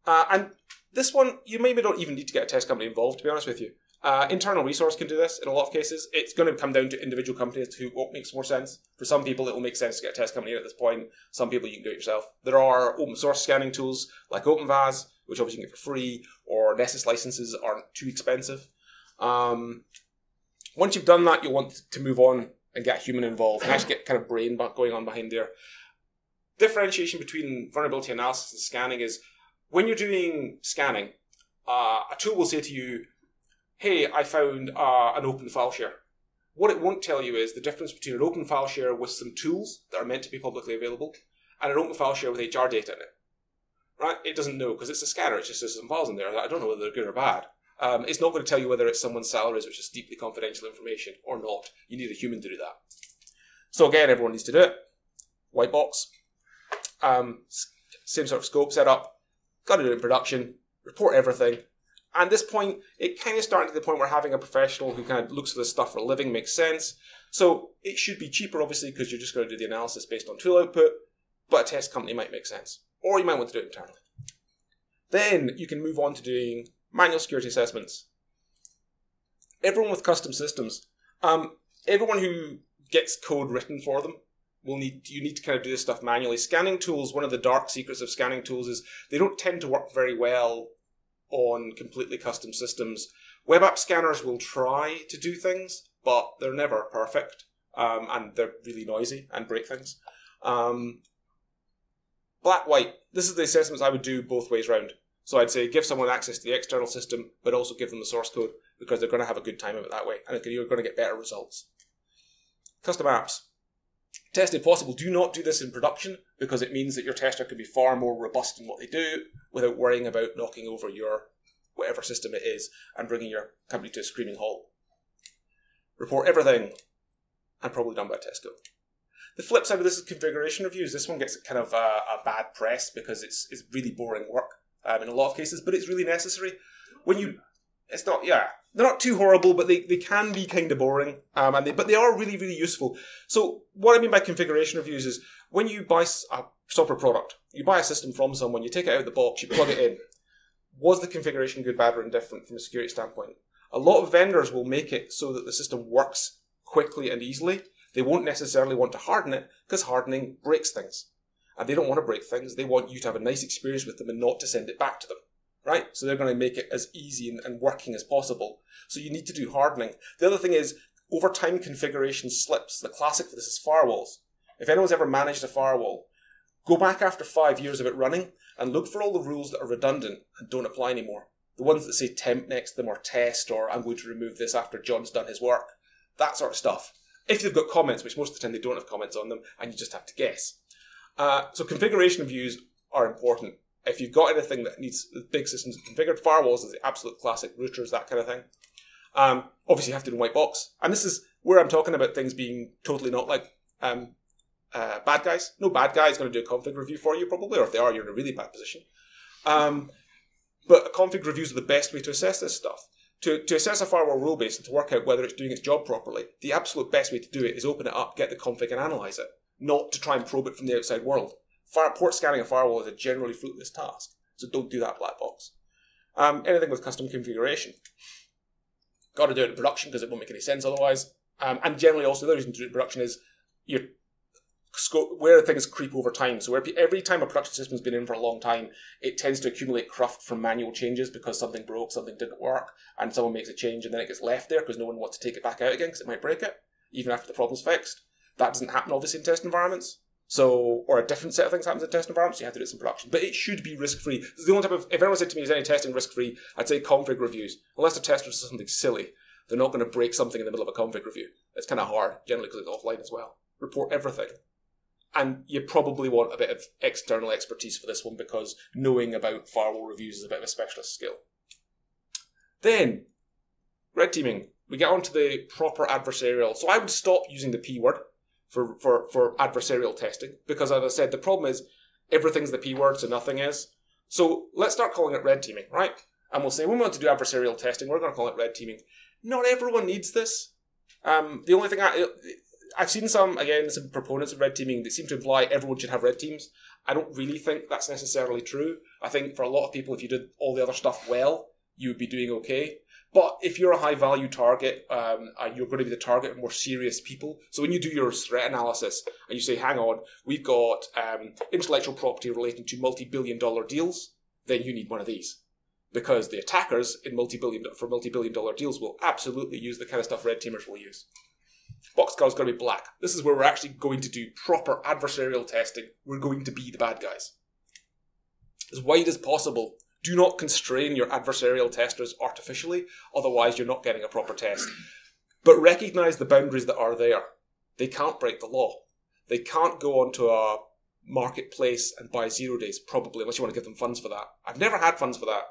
[SPEAKER 1] And this one, you maybe don't even need to get a test company involved, to be honest with you. Internal resource can do this in a lot of cases. It's going to come down to individual companies who what makes more sense. For some people, it will make sense to get a test company in at this point. Some people, you can do it yourself. There are open source scanning tools like OpenVAS, which obviously you can get for free, or Nessus licenses aren't too expensive. Once you've done that, you'll want to move on and get a human involved and actually get kind of brain going on behind there. Differentiation between vulnerability analysis and scanning is when you're doing scanning, a tool will say to you, hey, I found an open file share. What it won't tell you is the difference between an open file share with some tools that are meant to be publicly available and an open file share with HR data in it. Right? It doesn't know because it's a scanner. It just says some files in there. I don't know whether they're good or bad. It's not going to tell you whether it's someone's salaries, which is deeply confidential information, or not. You need a human to do that. So again, everyone needs to do it. White box. Same sort of scope setup. Got to do it in production. Report everything. And at this point, it kind of started to the point where having a professional who kind of looks at this stuff for a living makes sense. So it should be cheaper, obviously, because you're just going to do the analysis based on tool output, but a test company might make sense. Or you might want to do it internally. Then you can move on to doing manual security assessments. Everyone with custom systems, everyone who gets code written for them, you need to kind of do this stuff manually. Scanning tools, one of the dark secrets of scanning tools is they don't tend to work very well on completely custom systems. Web app scanners will try to do things, but they're never perfect, and they're really noisy and break things. Black-white, this is the assessments I would do both ways round. So I'd say give someone access to the external system, but also give them the source code, because they're going to have a good time of it that way, and you're going to get better results. Custom apps. Test if possible. Do not do this in production, because it means that your tester can be far more robust in what they do, without worrying about knocking over your whatever system it is, and bringing your company to a screaming halt. Report everything, and probably done by a test code. The flip side of this is configuration reviews. This one gets kind of a bad press, because it's really boring work. In a lot of cases, but it's really necessary. They're not too horrible, but they can be kind of boring, but they are really, really useful. So what I mean by configuration reviews is when you buy a software product, you buy a system from someone, you take it out of the box, you plug it in. Was the configuration good, bad, or indifferent from a security standpoint? A lot of vendors will make it so that the system works quickly and easily. They won't necessarily want to harden it, because hardening breaks things. And they don't want to break things. They want you to have a nice experience with them and not to send it back to them, right? So they're going to make it as easy and working as possible. So you need to do hardening. The other thing is, over time configuration slips. The classic for this is firewalls. If anyone's ever managed a firewall, go back after 5 years of it running and look for all the rules that are redundant and don't apply anymore. The ones that say temp next to them, or test, or I'm going to remove this after John's done his work. That sort of stuff. If they've got comments, which most of the time they don't have comments on them, and you just have to guess. So configuration reviews are important. If you've got anything that needs big systems configured, firewalls is the absolute classic, routers, that kind of thing. Obviously you have to do white box. And this is where I'm talking about things being totally not like bad guys. No bad guy is going to do a config review for you probably, or if they are, you're in a really bad position. But config reviews are the best way to assess this stuff. To assess a firewall rule base and to work out whether it's doing its job properly, the absolute best way to do it is open it up, get the config and analyze it. Not to try and probe it from the outside world. Port scanning a firewall is a generally fruitless task, so don't do that black box. Anything with custom configuration. Got to do it in production because it won't make any sense otherwise. And generally also the other reason to do it in production is your scope, where things creep over time. So every time a production system's been in for a long time, it tends to accumulate cruft from manual changes because something broke, something didn't work, and someone makes a change and then it gets left there because no one wants to take it back out again because it might break it, even after the problem's fixed. That doesn't happen obviously in test environments. So, or a different set of things happens in test environments, so you have to do this in production. But it should be risk-free. This is the only type of, if anyone said to me, is any testing risk-free, I'd say config reviews. Unless the tester does something silly. They're not going to break something in the middle of a config review. It's kind of hard, generally because it's offline as well. Report everything. And you probably want a bit of external expertise for this one because knowing about firewall reviews is a bit of a specialist skill. Then, red teaming. We get on to the proper adversarial. So I would stop using the P word for adversarial testing because, as I said, the problem is everything's the P word, so nothing is. So let's start calling it red teaming, right? And we'll say, when we want to do adversarial testing, we're going to call it red teaming. Not everyone needs this. The only thing I've seen some proponents of red teaming that seem to imply everyone should have red teams. I don't really think that's necessarily true. I think for a lot of people, if you did all the other stuff well, you would be doing okay. But if you're a high-value target, you're going to be the target of more serious people. So when you do your threat analysis and you say, hang on, we've got intellectual property relating to multi-billion-dollar deals, then you need one of these. Because the attackers for multi-billion-dollar deals will absolutely use the kind of stuff red teamers will use. Box color is going to be black. This is where we're actually going to do proper adversarial testing. We're going to be the bad guys. As wide as possible. Do not constrain your adversarial testers artificially, otherwise you're not getting a proper test. But recognize the boundaries that are there. They can't break the law. They can't go onto a marketplace and buy 0 days, probably, unless you want to give them funds for that. I've never had funds for that.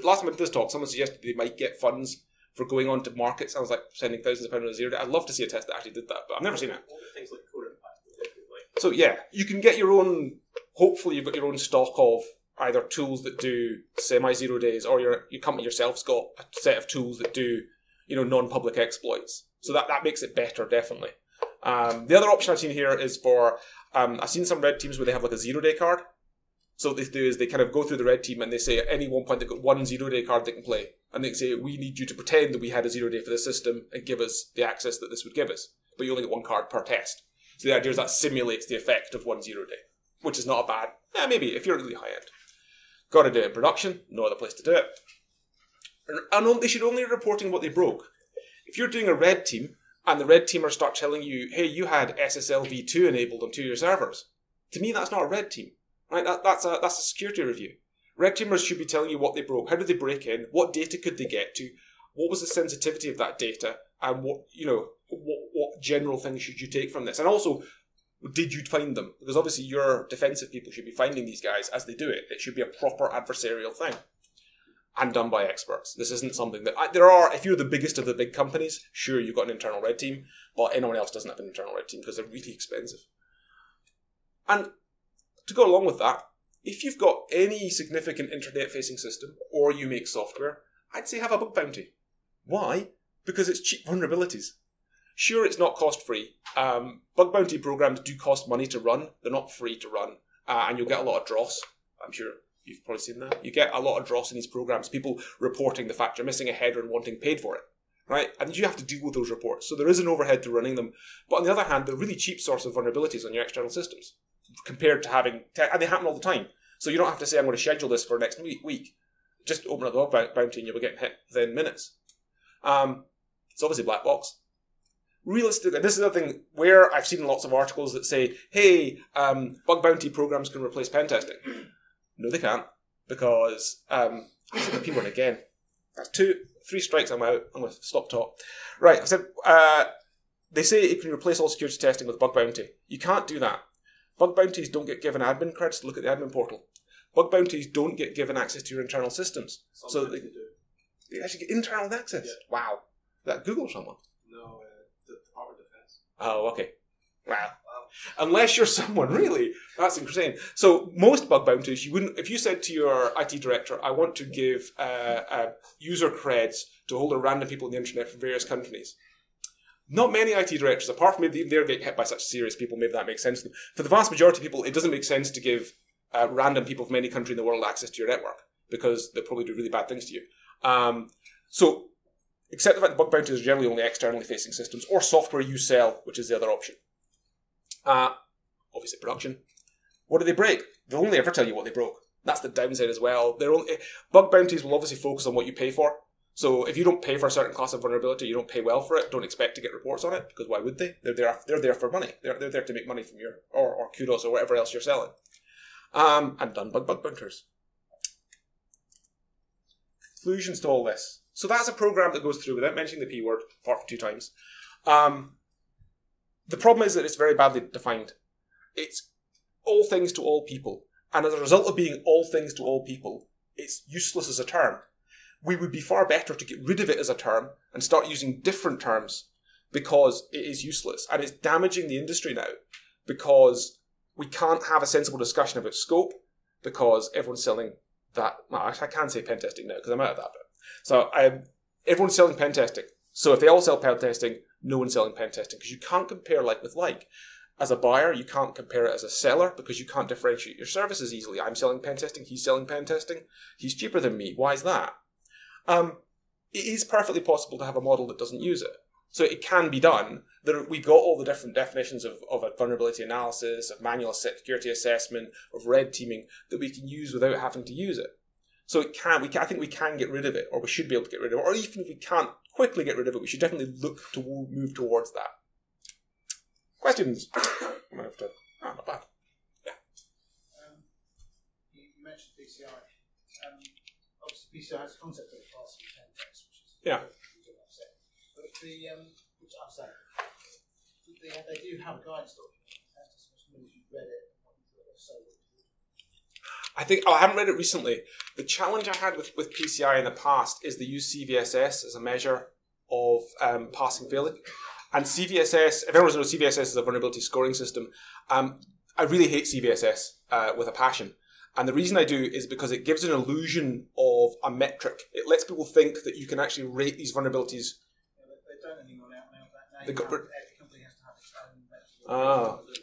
[SPEAKER 1] Last time I did this talk, someone suggested they might get funds for going on to markets. I was like sending thousands of pounds on a 0 day. I'd love to see a test that actually did that, but I've never seen it.
[SPEAKER 2] All the things like core impact.
[SPEAKER 1] So yeah, you can get your own, hopefully you've got your own stock of either tools that do semi-0 days, or your company yourself's got a set of tools that do, non-public exploits. So that makes it better, definitely. The other option I've seen here is for, I've seen some red teams where they have like a 0-day card. So what they do is they kind of go through the red team and they say at any one point they've got one 0-day card they can play. And they say, we need you to pretend that we had a 0 day for this system and give us the access that this would give us. But you only get one card per test. So the idea is that simulates the effect of one 0 day, which is not a bad, maybe if you're really high end. Got to do it in production, no other place to do it. And they should only be reporting what they broke. If you're doing a red team and the red teamers start telling you, hey, you had SSL v2 enabled on 2 of your servers, to me that's not a red team. Right? That's a security review. Red teamers should be telling you what they broke, how did they break in, what data could they get to, what was the sensitivity of that data, and what general things should you take from this, and also, did you find them? Because obviously your defensive people should be finding these guys as they do it. It should be a proper adversarial thing. And done by experts. This isn't something that... if you're the biggest of the big companies, sure, you've got an internal red team, but anyone else doesn't have an internal red team because they're really expensive. And to go along with that, if you've got any significant internet-facing system, or you make software, I'd say have a bug bounty. Why? Because it's cheap vulnerabilities. Sure, it's not cost-free. Bug bounty programs do cost money to run. They're not free to run. And you'll get a lot of dross. I'm sure you've probably seen that. You get a lot of dross in these programs. People reporting the fact you're missing a header and wanting paid for it. Right? And you have to deal with those reports. So there is an overhead to running them. But on the other hand, they're really cheap source of vulnerabilities on your external systems. Compared to having... and they happen all the time. So you don't have to say, I'm going to schedule this for next week. Just open a bug bounty and you'll be getting hit within minutes. It's obviously black box. Realistically, this is the thing where I've seen lots of articles that say, hey, bug bounty programs can replace pen testing. No, they can't. Because, I said the P word again. That's 3 strikes, I'm out. I'm going to stop talk. Right, I said, they say it can replace all security testing with bug bounty. You can't do that. Bug bounties don't get given admin credits to look at the admin portal. Bug bounties don't get given access to your internal systems. So they do. They actually get internal access? Yeah. Wow. Is that Google or someone?
[SPEAKER 2] No, the Department of Defense.
[SPEAKER 1] Oh, okay. Wow. Unless you're someone, really. That's insane. So most bug bounties, you wouldn't, if you said to your IT director, I want to give user creds to hold random people on the internet from various countries. Not many IT directors, apart from maybe they're getting hit by such serious people, maybe that makes sense to them. For the vast majority of people, it doesn't make sense to give random people from any country in the world access to your network, because they'll probably do really bad things to you. So, except the fact that bug bounties are generally only externally facing systems, or software you sell, which is the other option. Obviously production. What do they break? They'll only ever tell you what they broke. That's the downside as well. Bug bounties will obviously focus on what you pay for. So if you don't pay for a certain class of vulnerability, you don't pay well for it, don't expect to get reports on it, because why would they? They're there for money. They're there to make money from your, or kudos or whatever else you're selling. And done bug bounties. Conclusions to all this. So that's a program that goes through without mentioning the P word, apart from 2 times. The problem is that it's very badly defined. It's all things to all people. And as a result of being all things to all people, it's useless as a term. We would be far better to get rid of it as a term and start using different terms because it is useless. And it's damaging the industry now because we can't have a sensible discussion about scope because everyone's selling that. Well, actually, I can say pen testing now because I'm out of that bit. So everyone's selling pen testing. So if they all sell pen testing, no one's selling pen testing because you can't compare like with like. As a buyer, you can't compare it as a seller because you can't differentiate your services easily. I'm selling pen testing, he's selling pen testing. He's cheaper than me. Why is that? It is perfectly possible to have a model that doesn't use it. So it can be done. We've got all the different definitions of a vulnerability analysis, of manual security assessment, of red teaming that we can use without having to use it. So I think we can get rid of it, or we should be able to get rid of it, or even if we can't quickly get rid of it, we should definitely look to move towards that. Questions? Not bad. Yeah.
[SPEAKER 3] You mentioned BCI. Obviously, BCI has a concept of passing pen test, which is
[SPEAKER 1] yeah.
[SPEAKER 3] But which I'm saying, they do have a guidance document. If you've read it,
[SPEAKER 1] I haven't read it recently. The challenge I had with PCI in the past is they use CVSS as a measure of passing failing. And CVSS, if everyone knows CVSS is a vulnerability scoring system, I really hate CVSS with a passion. And the reason I do is because it gives an illusion of a metric. It lets people think that you can actually rate these vulnerabilities.
[SPEAKER 3] Yeah, they don't anymore now.
[SPEAKER 1] Every
[SPEAKER 3] company has to have its own metric,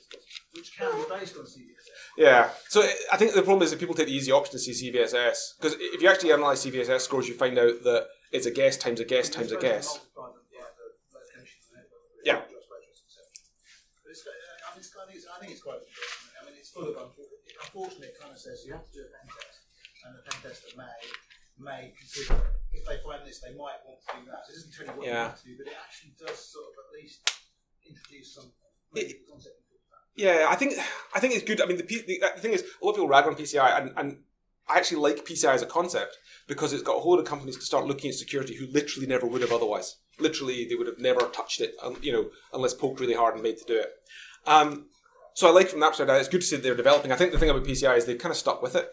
[SPEAKER 3] which can be based on CVSS.
[SPEAKER 1] Yeah, so I think the problem is that people take the easy option to see CVSS. Because if you actually analyse CVSS scores, you find out that it's a guess times a guess times a guess. Yeah.
[SPEAKER 3] I think it's quite interesting. I mean, it's full of unfortunately, it kind of says you have to do a pen test, and the pen tester may consider if they find this, they might want to do that. So it doesn't tell you what you want to do, but it actually does sort of at least introduce some concept.
[SPEAKER 1] Yeah, I think it's good. I mean, the thing is, a lot of people rag on PCI, and I actually like PCI as a concept because it's got a whole lot of companies to start looking at security who literally never would have otherwise. Literally, they would have never touched it, unless poked really hard and made to do it. So I like from that perspective, it's good to see that they're developing. I think the thing about PCI is they've kind of stuck with it.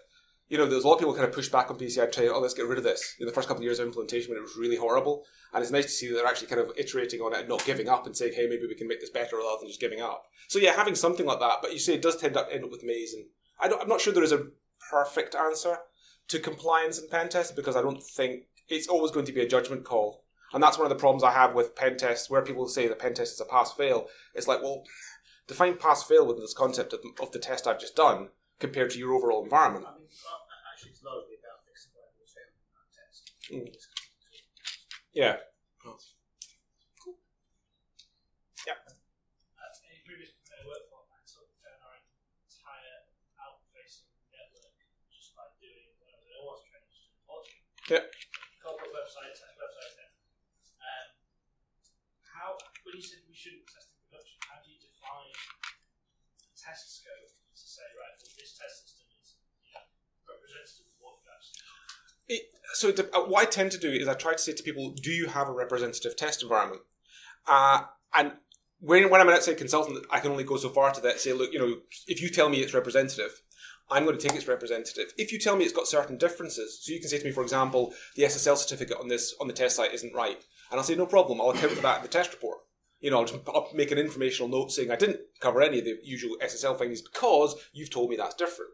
[SPEAKER 1] There's a lot of people kind of push back on PCI, trying, let's get rid of this. In the first couple of years of implementation, when it was really horrible, and it's nice to see that they're actually kind of iterating on it and not giving up and saying, hey, maybe we can make this better rather than just giving up. So yeah, having something like that, but you say it does end up with maze, and I'm not sure there is a perfect answer to compliance and pen tests because I don't think it's always going to be a judgment call. And that's one of the problems I have with pen tests, where people say the pen test is a pass-fail. It's like, well, define pass-fail within this concept of the test I've just done compared to your overall environment.
[SPEAKER 3] I mean, actually, it's largely about fixing what was found in that test.
[SPEAKER 1] Yeah. Cool. Yeah.
[SPEAKER 2] Any previous workflow I took down our entire out-facing network just by doing whatever it was changed to Portugal.
[SPEAKER 1] Yeah.
[SPEAKER 2] Corporate websites, when you said we shouldn't test in production, how do you define the test scope to say, right, well, this test system is representative of what you've actually
[SPEAKER 1] what I tend to do is I try to say to people, do you have a representative test environment? And when I'm an outside consultant, I can only go so far to that, say, look, if you tell me it's representative, I'm going to take it's representative. If you tell me it's got certain differences, so you can say to me, for example, the SSL certificate on the test site isn't right, and I'll say, no problem, I'll account for that in the test report. I'll make an informational note saying I didn't cover any of the usual SSL findings because you've told me that's different.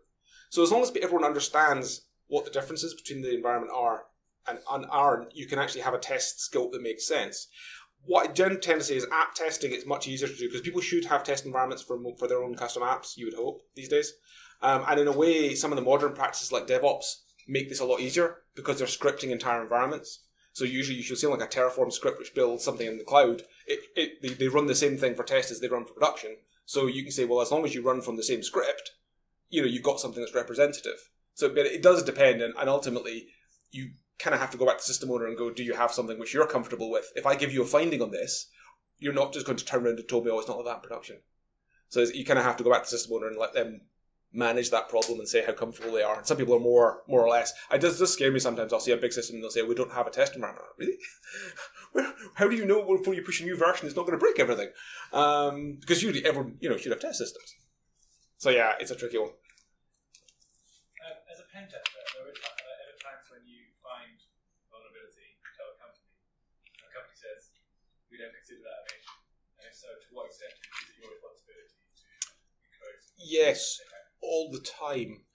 [SPEAKER 1] So as long as everyone understands what the differences between the environment are and aren't, you can actually have a test scope that makes sense. What I tend to say is app testing, it's much easier to do because people should have test environments for their own custom apps, you would hope, these days. And in a way, some of the modern practices like DevOps make this a lot easier because they're scripting entire environments. So usually you should see like a Terraform script which builds something in the cloud. They run the same thing for test as they run for production. So you can say, well, as long as you run from the same script, you've got something that's representative. So but it does depend, and ultimately you kind of have to go back to the system owner and go, do you have something which you're comfortable with? If I give you a finding on this, you're not just going to turn around and tell me, oh, it's not like that in production. So you kind of have to go back to the system owner and let them manage that problem and say how comfortable they are. And some people are more or less. It does scare me sometimes. I'll see a big system and they'll say, we don't have a test environment. Really? How do you know before you push a new version it's not going to break everything? Because usually everyone should have test systems. So yeah, it's a tricky one.
[SPEAKER 4] As a pen tester, there are times when you find vulnerability, tell a company, and the company says, we don't consider that an issue. And if so, to what extent is it your responsibility to encourage?
[SPEAKER 1] Yes, all the time.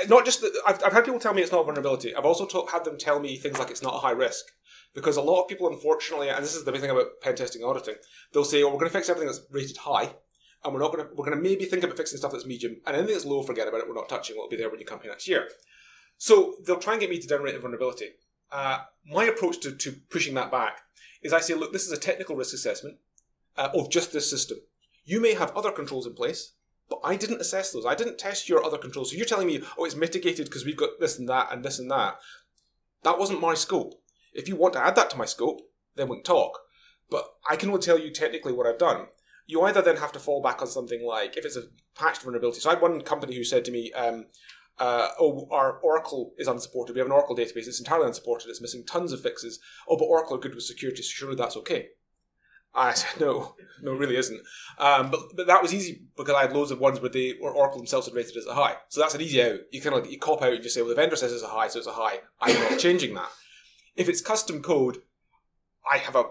[SPEAKER 1] Not just that. I've had people tell me it's not a vulnerability. I've also had them tell me things like it's not a high risk. Because a lot of people, unfortunately, and this is the big thing about pen testing and auditing, they'll say, we're going to fix everything that's rated high, and we're going to maybe think about fixing stuff that's medium, and anything that's low, forget about it, we're not touching, it'll be there when you come here next year. So they'll try and get me to generate a vulnerability. My approach to pushing that back is I say, look, this is a technical risk assessment of just this system. You may have other controls in place, but I didn't assess those. I didn't test your other controls. So you're telling me, oh, it's mitigated because we've got this and that and this and that. That wasn't my scope. If you want to add that to my scope, then we can talk. But I can only tell you technically what I've done. You either then have to fall back on something like, if it's a patched vulnerability. So I had one company who said to me, our Oracle is unsupported. We have an Oracle database. It's entirely unsupported. It's missing tons of fixes. Oh, but Oracle are good with security, so surely that's okay. I said, no, it really isn't. But that was easy because I had loads of ones where Oracle themselves had rated as a high. So that's an easy out. You kind of you cop out and just say, well, the vendor says it's a high, so it's a high. I'm not changing that. If it's custom code, I have most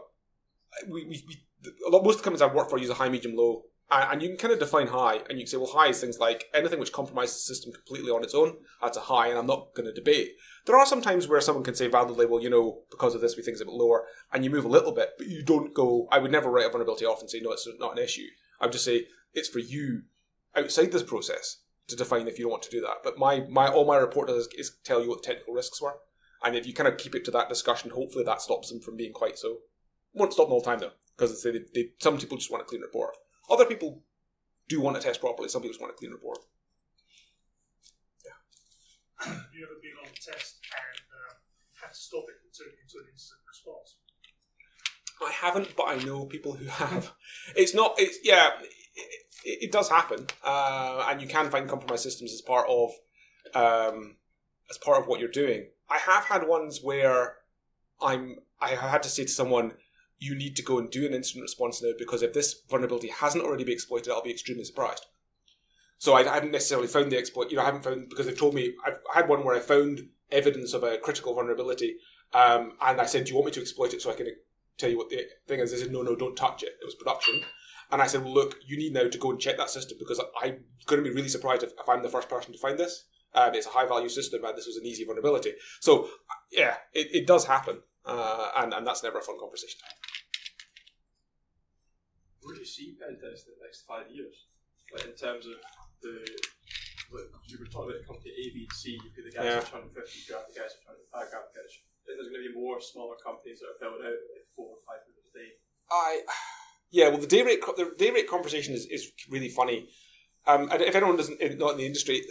[SPEAKER 1] of the companies I've worked for use a high, medium, low. And you can kind of define high, and you can say, well, high is things like anything which compromises the system completely on its own. That's a high, and I'm not going to debate. There are some times where someone can say validly, well, because of this, we think it's a bit lower, and you move a little bit, but you don't go, I would never write a vulnerability off and say, no, it's not an issue. I would just say, it's for you outside this process to define if you don't want to do that. But all my report does is tell you what the technical risks were. And if you kind of keep it to that discussion, hopefully that stops them from being quite so. Won't stop them all the time, though, because some people just want a clean report. Other people do want to test properly. Some people just want a clean report. Yeah.
[SPEAKER 2] Have you ever been on a test and had to stop it into an instant response?
[SPEAKER 1] I haven't, but I know people who have. It does happen, and you can find compromised systems as part of what you're doing. I have had ones where I have had to say to someone, you need to go and do an incident response now, because if this vulnerability hasn't already been exploited, I'll be extremely surprised. So I haven't necessarily found the exploit. I haven't found, because they told me, I've had one where I found evidence of a critical vulnerability, and I said, do you want me to exploit it so I can tell you what the thing is? They said, no, don't touch it. It was production. And I said, well, look, you need now to go and check that system, because I'm going to be really surprised if I'm the first person to find this. It's a high-value system, and this was an easy vulnerability. So, yeah, it does happen, and that's never a fun conversation.
[SPEAKER 4] Where do you see Pentest in the next 5 years? Like in terms of you were talking about company A, B, and C, you've got the guys who are trying to 50 grand, the guys who are trying to 5 grand, the guys. I think there's going to be more smaller companies that are built out at 4 or 5 minutes a day.
[SPEAKER 1] Well, the day rate conversation is really funny. And if anyone not in the industry,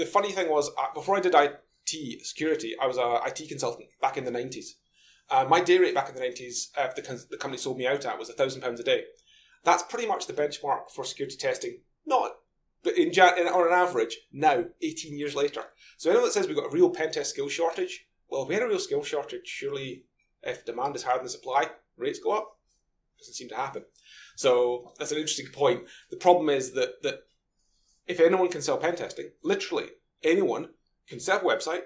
[SPEAKER 1] the funny thing was, before I did IT security, I was an IT consultant back in the 90s. My day rate back in the 90s, the company sold me out at, was £1,000 a day. That's pretty much the benchmark for security testing. But on an average, now, 18 years later. So anyone that says we've got a real pen test skill shortage, well, if we had a real skill shortage, surely if demand is higher than supply, rates go up. Doesn't seem to happen. So that's an interesting point. The problem is that if anyone can sell pen testing, literally anyone can set up a website,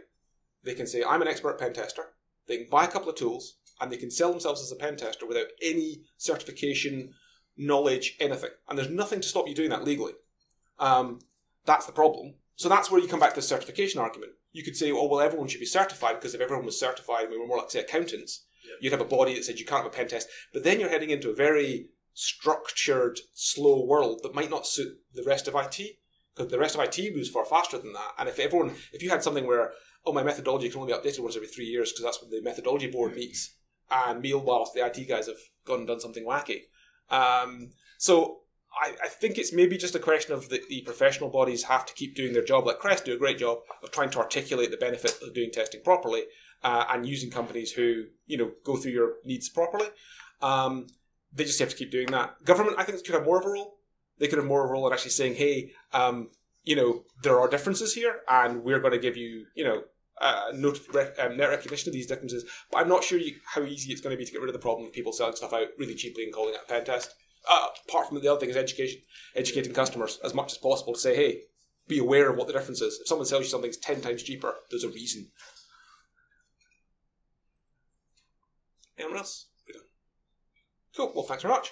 [SPEAKER 1] they can say, I'm an expert pen tester, they can buy a couple of tools, and they can sell themselves as a pen tester without any certification, knowledge, anything. And there's nothing to stop you doing that legally. That's the problem. So that's where you come back to the certification argument. You could say, oh, well, everyone should be certified, because if everyone was certified, we were more like, say, accountants, you'd have a body that said you can't have a pen test. But then you're heading into a very structured, slow world that might not suit the rest of IT, because the rest of IT moves far faster than that. And if you had something where, oh, my methodology can only be updated once every 3 years because that's when the methodology board meets, and meanwhile the IT guys have gone and done something wacky. So I think it's maybe just a question of the professional bodies have to keep doing their job. Like CREST do a great job of trying to articulate the benefit of doing testing properly, and using companies who go through your needs properly. They just have to keep doing that. Government, I think, could have more of a role. They could have more of a role in actually saying, hey, there are differences here, and we're going to give you, net recognition of these differences. But I'm not sure how easy it's going to be to get rid of the problem of people selling stuff out really cheaply and calling it a pen test. Apart from the other thing is educating customers as much as possible to say, hey, be aware of what the difference is. If someone sells you something that's 10 times cheaper, there's a reason. Anyone else? Cool. Well, thanks very much.